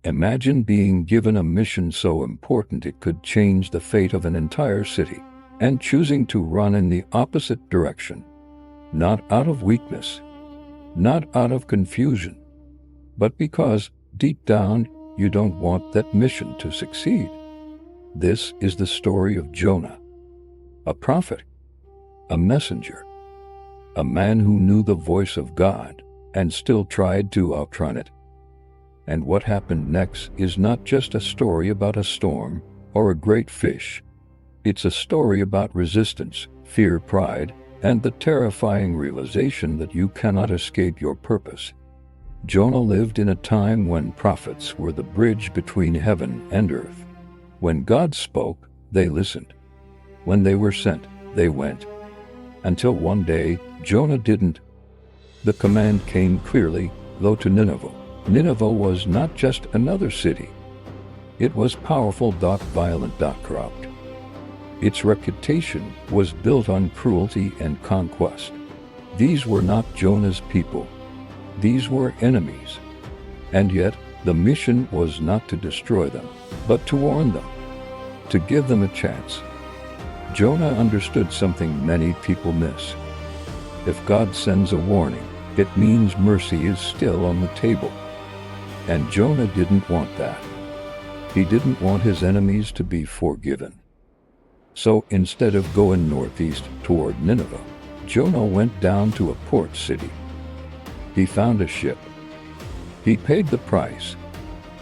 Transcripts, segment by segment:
Imagine being given a mission so important it could change the fate of an entire city, and choosing to run in the opposite direction. Not out of weakness, not out of confusion, but because, deep down, you don't want that mission to succeed. This is the story of Jonah, a prophet, a messenger, a man who knew the voice of God and still tried to outrun it. And what happened next is not just a story about a storm or a great fish. It's a story about resistance, fear, pride, and the terrifying realization that you cannot escape your purpose. Jonah lived in a time when prophets were the bridge between heaven and earth. When God spoke, they listened. When they were sent, they went. Until one day, Jonah didn't. The command came clearly, "Go to Nineveh." Nineveh was not just another city. It was powerful, violent, corrupt. Its reputation was built on cruelty and conquest. These were not Jonah's people. These were enemies. And yet, the mission was not to destroy them, but to warn them, to give them a chance. Jonah understood something many people miss. If God sends a warning, it means mercy is still on the table. And Jonah didn't want that. He didn't want his enemies to be forgiven. So instead of going northeast toward Nineveh, Jonah went down to a port city. He found a ship. He paid the price,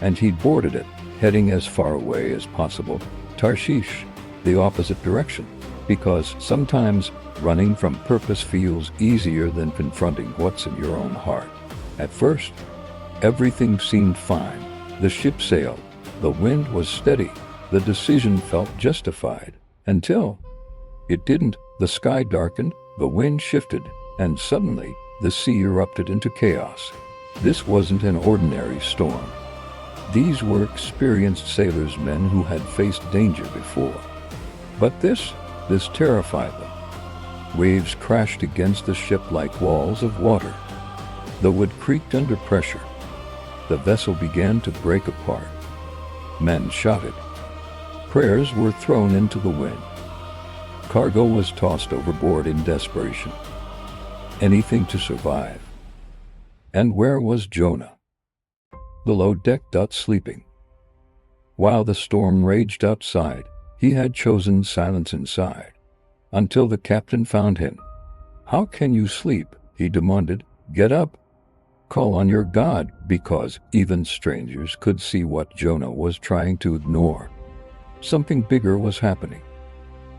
and he boarded it, heading as far away as possible, Tarshish, the opposite direction, because sometimes running from purpose feels easier than confronting what's in your own heart. At first, everything seemed fine. The ship sailed. The wind was steady. The decision felt justified. Until it didn't. The sky darkened, the wind shifted, and suddenly the sea erupted into chaos. This wasn't an ordinary storm. These were experienced sailors, men who had faced danger before. But this terrified them. Waves crashed against the ship like walls of water. The wood creaked under pressure. The vessel began to break apart. Men shouted. Prayers were thrown into the wind. Cargo was tossed overboard in desperation. Anything to survive. And where was Jonah? Below deck, sleeping. While the storm raged outside, he had chosen silence inside. Until the captain found him. "How can you sleep?" he demanded. "Get up. Call on your God," because even strangers could see what Jonah was trying to ignore. Something bigger was happening.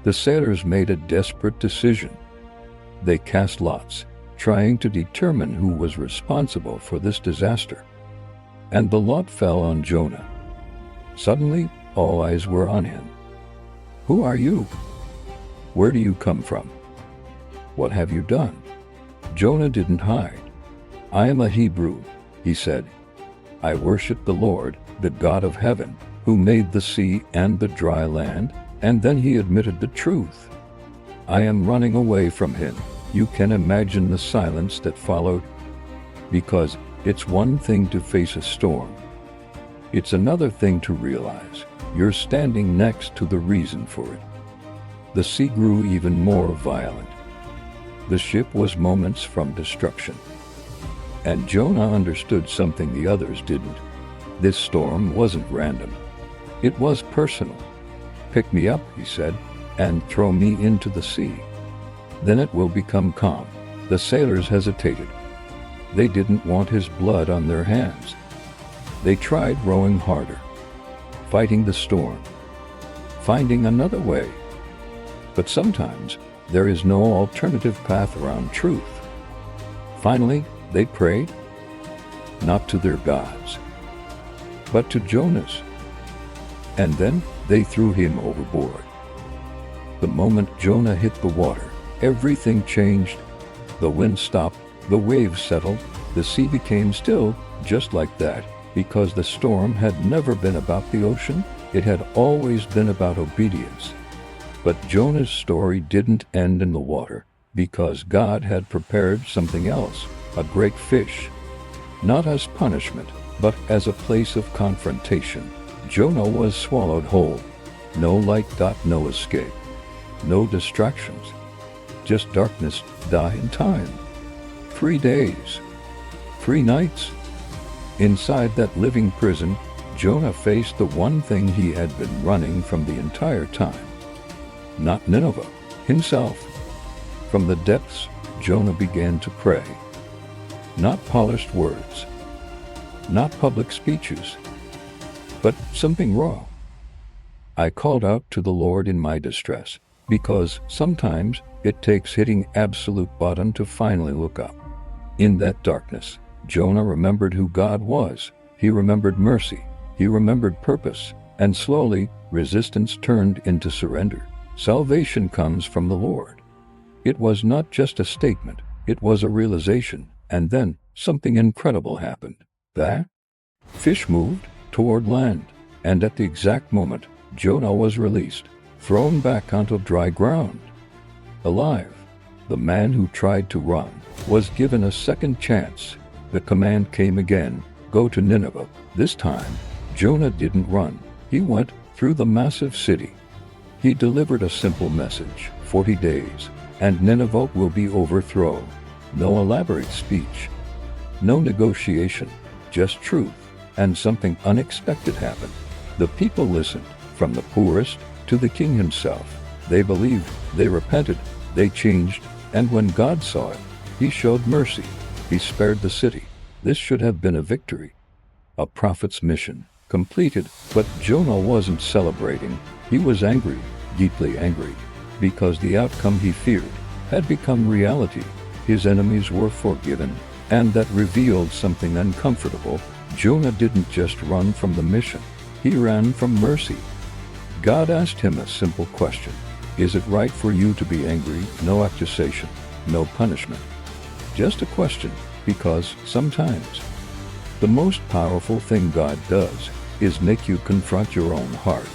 The sailors made a desperate decision. They cast lots, trying to determine who was responsible for this disaster. And the lot fell on Jonah. Suddenly, all eyes were on him. "Who are you? Where do you come from? What have you done?" Jonah didn't hide. "I am a Hebrew," he said. "I worship the Lord, the God of heaven, who made the sea and the dry land." And then he admitted the truth. "I am running away from him." You can imagine the silence that followed. Because it's one thing to face a storm. It's another thing to realize you're standing next to the reason for it. The sea grew even more violent. The ship was moments from destruction. And Jonah understood something the others didn't. This storm wasn't random. It was personal. "Pick me up," he said, "and throw me into the sea. Then it will become calm." The sailors hesitated. They didn't want his blood on their hands. They tried rowing harder, fighting the storm, finding another way. But sometimes there is no alternative path around truth. Finally, they prayed, not to their gods, but to Jonah's. And then they threw him overboard. The moment Jonah hit the water, everything changed. The wind stopped, the waves settled, the sea became still, just like that, because the storm had never been about the ocean, it had always been about obedience. But Jonah's story didn't end in the water, because God had prepared something else, a great fish. Not as punishment, but as a place of confrontation. Jonah was swallowed whole. No light, no escape. No distractions. Just darkness, in time. 3 days. 3 nights. Inside that living prison, Jonah faced the one thing he had been running from the entire time. Not Nineveh, himself. From the depths, Jonah began to pray. Not polished words. Not public speeches. But something raw. I called out to the Lord in my distress, because sometimes it takes hitting absolute bottom to finally look up. In that darkness, Jonah remembered who God was. He remembered mercy. He remembered purpose. And slowly, resistance turned into surrender. Salvation comes from the Lord. It was not just a statement. It was a realization. And then, something incredible happened. The fish moved toward land. And at the exact moment, Jonah was released, thrown back onto dry ground. Alive. The man who tried to run was given a second chance. The command came again, go to Nineveh. This time, Jonah didn't run. He went through the massive city. He delivered a simple message, 40 days, and Nineveh will be overthrown. No elaborate speech. No negotiation, just truth. And something unexpected happened. The people listened, from the poorest to the king himself. They believed, they repented, they changed, and when God saw it, he showed mercy. He spared the city. This should have been a victory. A prophet's mission, completed, but Jonah wasn't celebrating. He was angry, deeply angry, because the outcome he feared had become reality. His enemies were forgiven, and that revealed something uncomfortable. Jonah didn't just run from the mission. He ran from mercy. God asked him a simple question. Is it right for you to be angry? No accusation, no punishment. Just a question, because sometimes the most powerful thing God does is make you confront your own heart.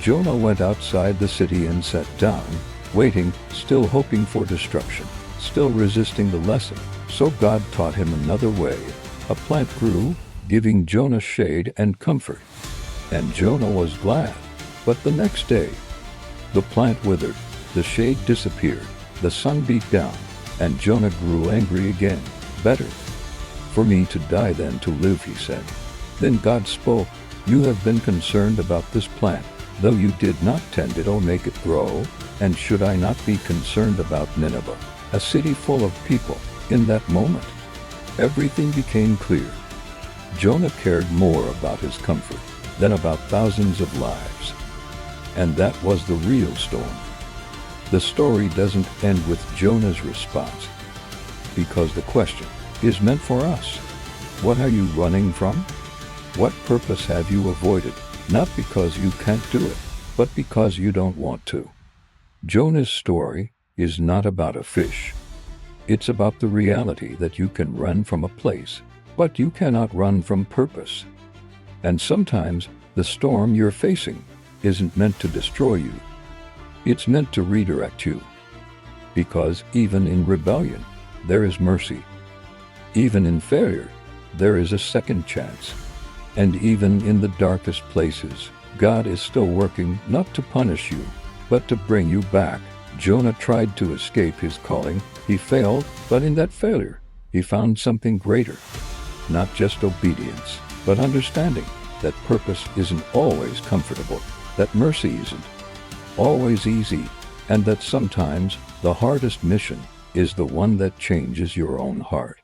Jonah went outside the city and sat down, waiting, still hoping for destruction, still resisting the lesson. So God taught him another way. A plant grew, giving Jonah shade and comfort. And Jonah was glad. But the next day, the plant withered, the shade disappeared, the sun beat down, and Jonah grew angry again. Better for me to die than to live, he said. Then God spoke, you have been concerned about this plant, though you did not tend it or make it grow, and should I not be concerned about Nineveh, a city full of people? In that moment, everything became clear. Jonah cared more about his comfort than about thousands of lives. And that was the real storm. The story doesn't end with Jonah's response, because the question is meant for us. What are you running from? What purpose have you avoided? Not because you can't do it, but because you don't want to. Jonah's story is not about a fish. It's about the reality that you can run from a place, but you cannot run from purpose. And sometimes the storm you're facing isn't meant to destroy you. It's meant to redirect you. Because even in rebellion, there is mercy. Even in failure, there is a second chance. And even in the darkest places, God is still working not to punish you, but to bring you back. Jonah tried to escape his calling. He failed, but in that failure, he found something greater. Not just obedience, but understanding that purpose isn't always comfortable, that mercy isn't always easy, and that sometimes the hardest mission is the one that changes your own heart.